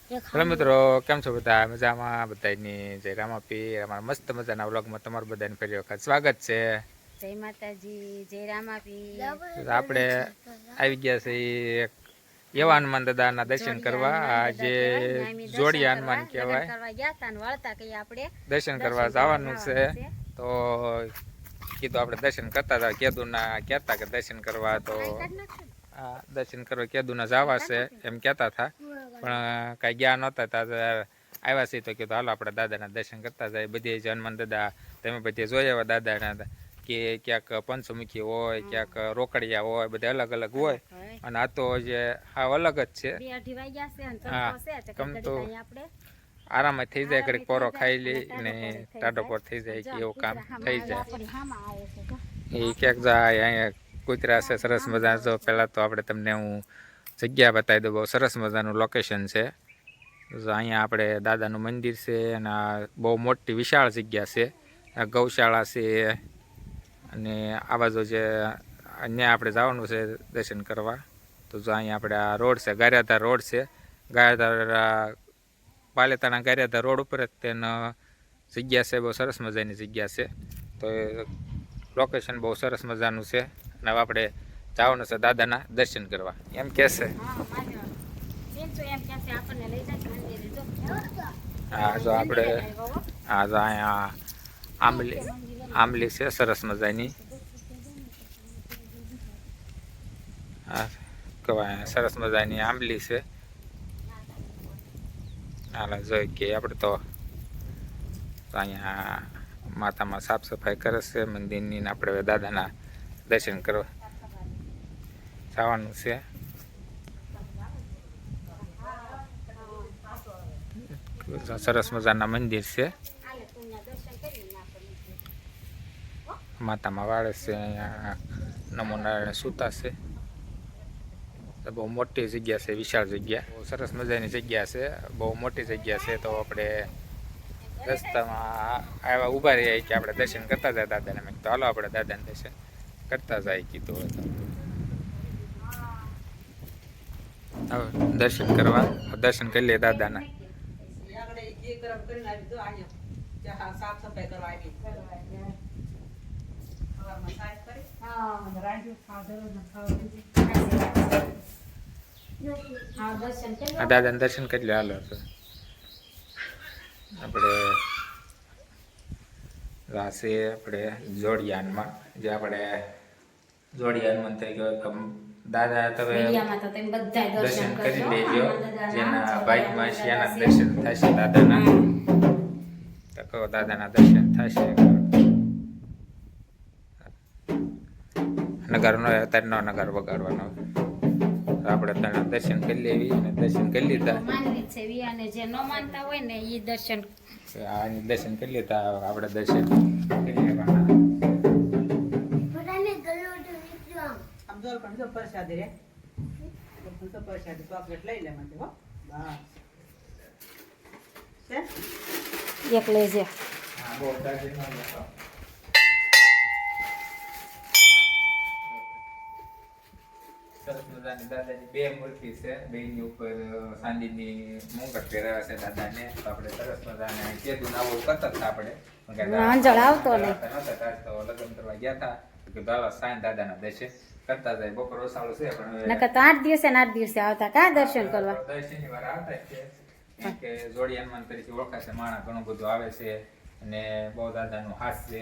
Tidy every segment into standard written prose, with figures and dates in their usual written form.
Hello મિત્રો, કેમ છો બધા? મજામાં? બધાની જય રામાપીર. અમારા મસ્ત મજાના વ્લોગમાં તમારું બધાને ફરી વખત સ્વાગત છે. જય માતાજી, જય રામાપીર. આપણે આવી ગયા છે એક એવા હનુમાન દાદાના દર્શન કરવા. આજે જોડિયા હનુમાન કહેવાય. દર્શન કરવા જવાનું છે. તો કીધું આપણે દર્શન કરતા હતા. કેદુના કહેતા કે દર્શન કરવા, તો દર્શન કરવા કેદુના જવા છે એમ કહેતા હતા, પણ કાંઈ ગયા નહોતા. આવ્યા છીએ તો કીધું હાલો આપણે દાદાના દર્શન કરતા જાય. બધી જ હનુમાન દાદા તમે બધી જોઈ આવ્યા દાદાના, કે ક્યાંક પંચમુખી હોય, ક્યાંક રોકડિયા હોય, બધા અલગ અલગ હોય. અને આ તો જે હાવ અલગ જ છે. હા, કમ તો આરામ થઈ જાય, ઘડીક પોરો ખાઈ લે ને ટાઢો પોર થઈ જાય કે એવું કામ થઈ જાય. એ ક્યાંક જાય અહીંયા કૂતરા છે સરસ મજા. જો પહેલાં તો આપણે તમને હું જગ્યા બતાવી દઉં. બહુ સરસ મજાનું લોકેશન છે. અહીંયા આપણે દાદાનું મંદિર છે અને બહુ મોટી વિશાળ જગ્યા છે. ગૌશાળા છે અને આ બાજુ જે અહીંયા આપણે જવાનું છે દર્શન કરવા. તો જો અહીંયા આપણે આ રોડ છે, ગારિયાધાર રોડ છે. ગારિયાધાર પાલેતાણા ગારિયાધાર રોડ ઉપર જ તેનો જગ્યા છે. બહુ સરસ મજાની જગ્યા છે. તો એ લોકેશન બહુ સરસ મજાનું છે. અને હવે આપણે જવાનું છે દાદાના દર્શન કરવા એમ કે છે. હા, જો આપણે હા જો અહીંયા આંબલી છે સરસ મજાની. હા, કહેવાય સરસ મજાની આંબલી છે. હાલ જોઈ કે આપણે તો અહીંયા માતામાં સાફ સફાઈ કરે છે મંદિરની. આપણે દાદાના દર્શન કરવા જવાનું છે. સરસ મજાના મંદિર છે. માતામાં વાળે છે. અહીંયા નમો નારાયણ સૂતા છે. બહુ મોટી જગ્યા છે, વિશાળ જગ્યા, બહુ સરસ મજાની જગ્યા છે, બહુ મોટી જગ્યા છે. તો આપણે રસ્તામાં આવ્યા ઊભા રહ્યા કે આપણે દર્શન કરતા જાય દાદાને. મેં તો હાલો આપણે દાદાને દર્શન કરતા જાય કીધું. હવે દર્શન કરવા દર્શન કરી લે દાદાના. દાદાને દર્શન કરી લે હાલો. આપણે રાશે આપણે જોડિયાનમાં જે આપણે જોડિયાનમાં થઈ ગયો. દાદા તમે દર્શન કરી લેજો. જેના બાઇકમાં છે એના દર્શન થશે દાદાના. તો કહો દાદાના દર્શન થશે. નગરનો અત્યારે નગર વગાડવાનો. આપણે તને દર્શન કરી લેવી અને દર્શન કરી લીધા. દર્શન કરી લીધા. આપણે દર્શન કરી લેવાના. એક લેજે. સરસ મજાની દાદાની બે મૂર્તિ છે. બેની ઉપર ચાંદીની મુંગટ પહેરાવે છે દાદાને. તો આપણે સરસ મજાને કેદું આવું કરતા હતા આપણે. અંજળ આવતો નહીં. તો લગ્ન કરવા ગયા હતા કે દાદા સાંજ દાદાના દર્શન કરતા જાય. બપોર ઓસાળું છે પણ નકર તો 8 દિવસે ને 8 દિવસે આવતા કા દર્શન કરવા. દર શનિવાર આવતા છે. કે જોડી હનુમાન તરીકે ઓળખાશે. માણસ ઘણું બધું આવે છે અને બહુ દાદાનું હાથ છે.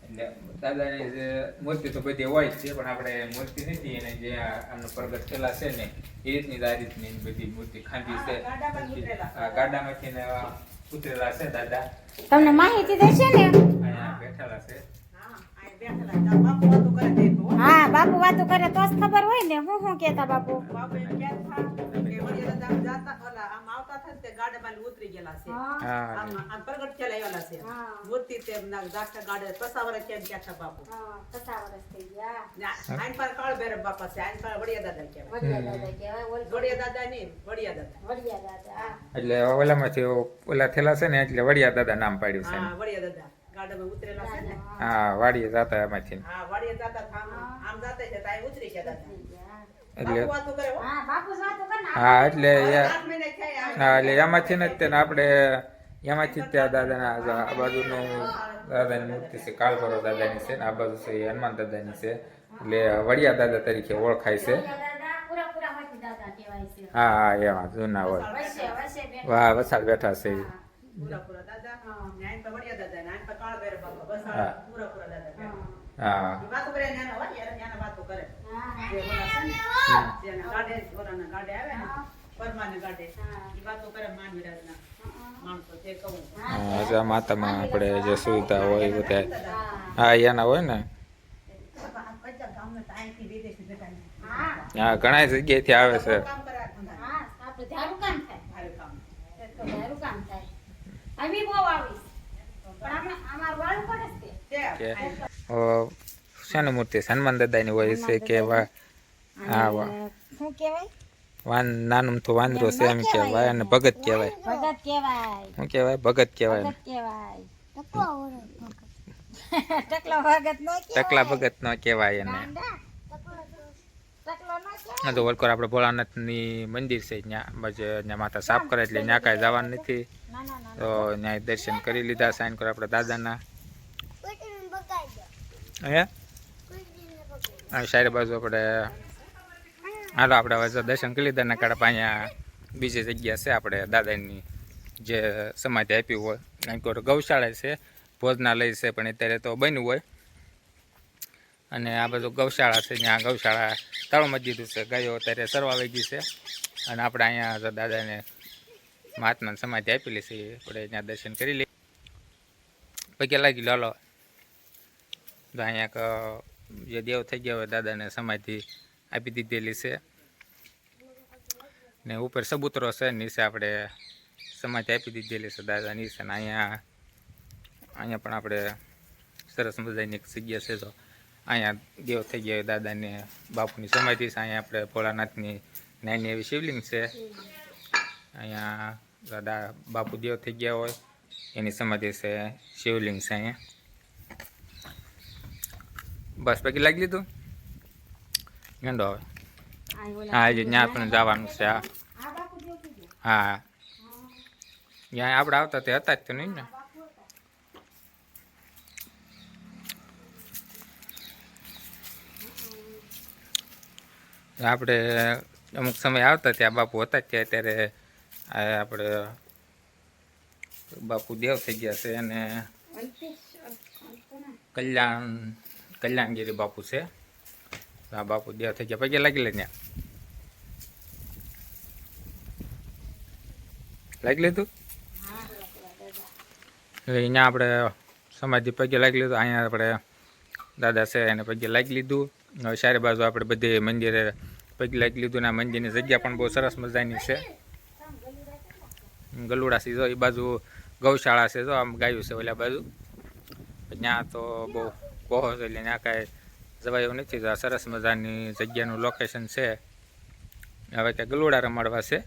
એટલે દાદાની જે મૂર્તિ તો બધી હોય જ છે, પણ આપણે મૂર્તિ નથી એને જે આમનો પ્રગટ થયેલા છે ને એ રીતની આ રીતની બધી મૂર્તિ ખાંડી છે. ગાડામાંથી ને ઉતરેલા છે દાદા. તમને માહિતી દેશે ને. અહીંયા બેઠેલા છે. હા, બાપુ વાતો કરે તો જ ખબર હોય ને. હું કેતા બાપુ ઉતરી ગયેલા છે. આમ પ્રગટ થયેલા છે મૂર્તિ. તેમના દાખલા ગાડે પસાવર છે એમ ક્યાં બાપુ. આઈન પર કાળ ભૈરવ બાપા છે. આઈન પર વડિયા દાદા કહેવાય. વડિયા દાદા નહીં, વડિયા દાદા. એટલે ઓલામાંથી ઓલા થયેલા છે ને એટલે વડિયા દાદા નામ પાડ્યું છે. હા, વડિયા દાદા ગાડામાં ઉતરેલા છે ને. હા, વાડીએ જાતા એમાંથી. હા, વાડીએ જાતા આમ જાતે છે. તાઈ ઉતરી ગયા દાદા. એટલે બાપુ વાતો કરે હો. હા, બાપુ વાતો કરે. હા, એટલે 8 મહિને થયા હા એટલે એમાંથી ને તેને આપણે એમાંથી જ ત્યાં દાદાના આ બાજુનું દાદાની મૂર્તિ છે કાળભૈરવ દાદાની છે ને આ બાજુ છે એ હનુમાન દાદાની છે એટલે વડિયા દાદા તરીકે ઓળખાય છે. હા હા એમાં જૂના હોય. વાહ વસાડ બેઠા છે. પૂરા દાદા ન્યાય પર વડિયા દાદા ન્યાય પર કાળ ભૈરવ બાપા બસ હા. પૂરા દાદા હા એ વાતો કરે ન્યાનો વડિયા ન્યાનો વાતો કરે જે બોલા છે ને જેના ગાડે ઓરાના ગાડે આવે ને પરમાને ગાડે એ વાતો કરે માન વિરાજના માણસો જે કહું આ માતામાં આપણે જે સુવિધા હોય એ બધા હા એના હોય ને. હા ઘણા જગ્યાએથી આવે છે. કામ કરે આપણે ધારું કામ થાય. ભારે કામ ધારું કામ થાય. આવી બહુ આવીશ પણ અમાર વાળું પડે છે. છે શાની મૂર્તિ છે? હનુમાન દાદાની હોય છે કે હા શું કહેવાય? નાનું તો વાંદરો છે એમ કહેવાય અને ભગત કહેવાય. ભગત કહેવાય. શું કહેવાય? ભગત કહેવાય. ભગત કહેવાય. ટકલો ભગત નો કહેવાય. ટકલા ભગત નો કહેવાય એને. ટકલો નો કહેવાય. તો વલકોર આપણે ભોળાનાથની મંદિર છે ત્યાં માતા સાફ કરે એટલે ત્યાં કાંઈ જવાનું નથી. તો ત્યાં દર્શન કરી લીધા સાઈન કરો આપણે દાદાના. હે સારી બાજુ આપણે હાલો આપણે હવે દર્શન કરી લીધા ને કાઢા અહીંયા બીજી જગ્યા છે આપણે દાદાની જે સમાધિ આપી હોય અહીં ગૌશાળા છે ભોજનાલય છે પણ અત્યારે તો બન્યું હોય અને આ બધું ગૌશાળા છે ત્યાં ગૌશાળા તળમાં દીધું છે ગાયો અત્યારે સરવા વહી છે અને આપણે અહીંયા દાદાને મહાત્માને સમાધિ આપેલી છે આપણે ત્યાં દર્શન કરી લઈએ પગે લાગી લો તો અહીંયા જે દેવ થઈ ગયા હોય દાદાને સમાધિ આપી દીધેલી છે ને ઉપર સબૂતરો છે નીચે આપણે સમાધિ આપી દીધેલી છે દાદા નીચે ને અહીંયા પણ આપણે સરસ મજાની એક જગ્યા છે તો અહીંયા દેવ થઈ ગયા હોય દાદાને બાપુની સમાધિ છે. અહીંયા આપણે ભોળાનાથની નાની એવી શિવલિંગ છે. અહીંયા દાદા બાપુ દેવ થઈ ગયા હોય એની સમાધિ છે શિવલિંગ છે અહીંયા. બસ બાકી લાગી લીધું ગંડો હવે હા હજી ત્યાં પણ જવાનું છે. હા ત્યાં આપણે આવતા તે હતા જ તો નહીં ને. આપણે અમુક સમય આવતા ત્યાં બાપુ હતા જ ત્યાં ત્યારે આપણે બાપુ દેવ થઈ ગયા છે અને કલ્યાણગીરી બાપુ છે. આ બાપુ દેવ થઈ ગયા પગે લાગી લે ત્યાં લાગી લીધું અહીંયા આપણે સમાધિ પગે લાગી લીધું. અહીંયા આપણે દાદા છે એને પગે લાગી લીધું. હવે ચારે બાજુ આપણે બધી મંદિરે પગે લાગી લીધું ને આ મંદિરની જગ્યા પણ બહુ સરસ મજાની છે. ગલુડાસી જો એ બાજુ ગૌશાળા છે જો આમ ગાયું છે ઓલા બાજુ ત્યાં તો બહુ કોહો છે એટલે ત્યાં કાંઈ જવાય એવું નથી. આ સરસ મજાની જગ્યાનું લોકેશન છે. હવે કે ગલુડા રમાડવા છે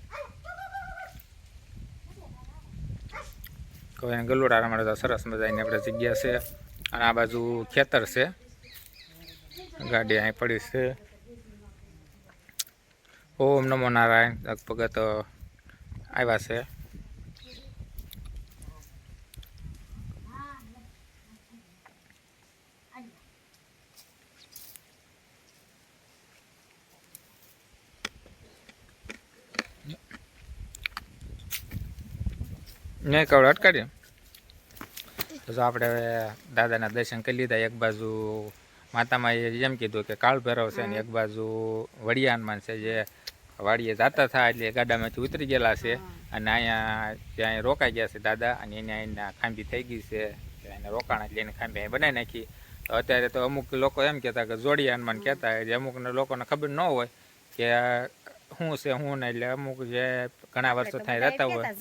કોઈ ગલુડા રમાડવા સરસ મજાની આપણે જગ્યા છે અને આ બાજુ ખેતર છે ગાડી અહીં પડી છે. ઓમ નમો નારાયણ લગભગ તો આવ્યા છે. નહીં કવડ અટકાડ્યું તો આપણે હવે દાદાના દર્શન કરી લીધા. એક બાજુ માતામાં એમ કીધું કે કાળ ભૈરવ છે ને એક બાજુ વડિયા હનુમાન છે જે વાડીએ જતા થાય એટલે ગાડામાંથી ઉતરી ગયેલા છે અને અહીંયા ત્યાં રોકાઈ ગયા છે દાદા અને એના ખાંભી થઈ ગઈ છે એને રોકાણ એટલે એને ખાંભી અહીં બનાવી નાખી. તો અત્યારે તો અમુક લોકો એમ કહેતા કે જોડિયા હનુમાન કહેતા જે અમુકને લોકોને ખબર ન હોય કે શું છે શું નહીં એટલે અમુક જે ઘણા વર્ષો થાય રહેતા હોય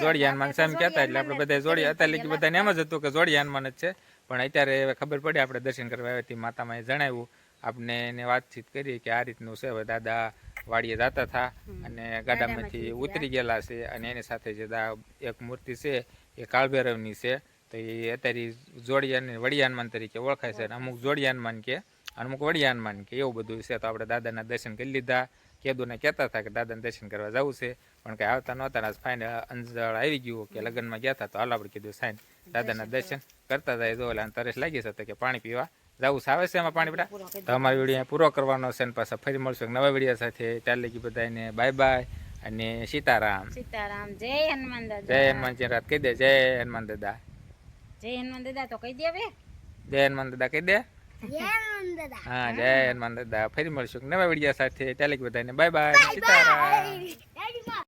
જોડિયા હનુમાન છે એમ કહેતા એટલે આપણે બધા જોડિયા અત્યારે બધાને એમ જ હતું કે જોડિયા હનુમાન જ છે પણ અત્યારે ખબર પડી આપણે દર્શન કરવા આવ્યા હતી માતામાં જણાવ્યું આપણે એને વાતચીત કરી કે આ રીતનું છે. હવે દાદા વાડીએ જતા હતા અને ગાડામાંથી ઉતરી ગયેલા છે અને એની સાથે જે એક મૂર્તિ છે એ કાળભૈરવની છે તો એ અત્યારે જોડિયા વડિયા હનુમાન તરીકે ઓળખાય છે. અમુક જોડિયા હનુમાન કે અમુક વડિયા હનુમાન કે એવું બધું છે. તો આપણે દાદાના દર્શન કરી લીધા. કેદુને કહેતા હતા કે દાદાને દર્શન કરવા જવું છે પણ કંઈ આવતા નહોતા ને આજ ફાઇનલ અંજળ આવી ગયું કે લગ્નમાં ગયા હતા તો હાલ આપણે કીધું સાઈન દાદાના દર્શન કરતા જાય જો એટલે તરસ લાગી છે કે પાણી પીવા જવું આવે છે એમાં પાણી પીવા તો અમારો વિડીયો પૂરો કરવાનો છે ને પાછા ફરી મળશું એક નવા વિડીયો સાથે ત્યાર લગી બધાને બાય બાય અને સીતારામ સીતારામ જય હનુમાન દાદા જય હનુમાનજી રાત કહી દે જય હનુમાન દાદા જય હનુમાન દાદા તો કહી દે બે જય હનુમાન દાદા કહી દે જય હનુમાન દાદા હા જય હનુમાન દાદા ફરી મળશું એક નવા વિડીયો સાથે ત્યાં લગી બધાને બાય બાય સીતારામ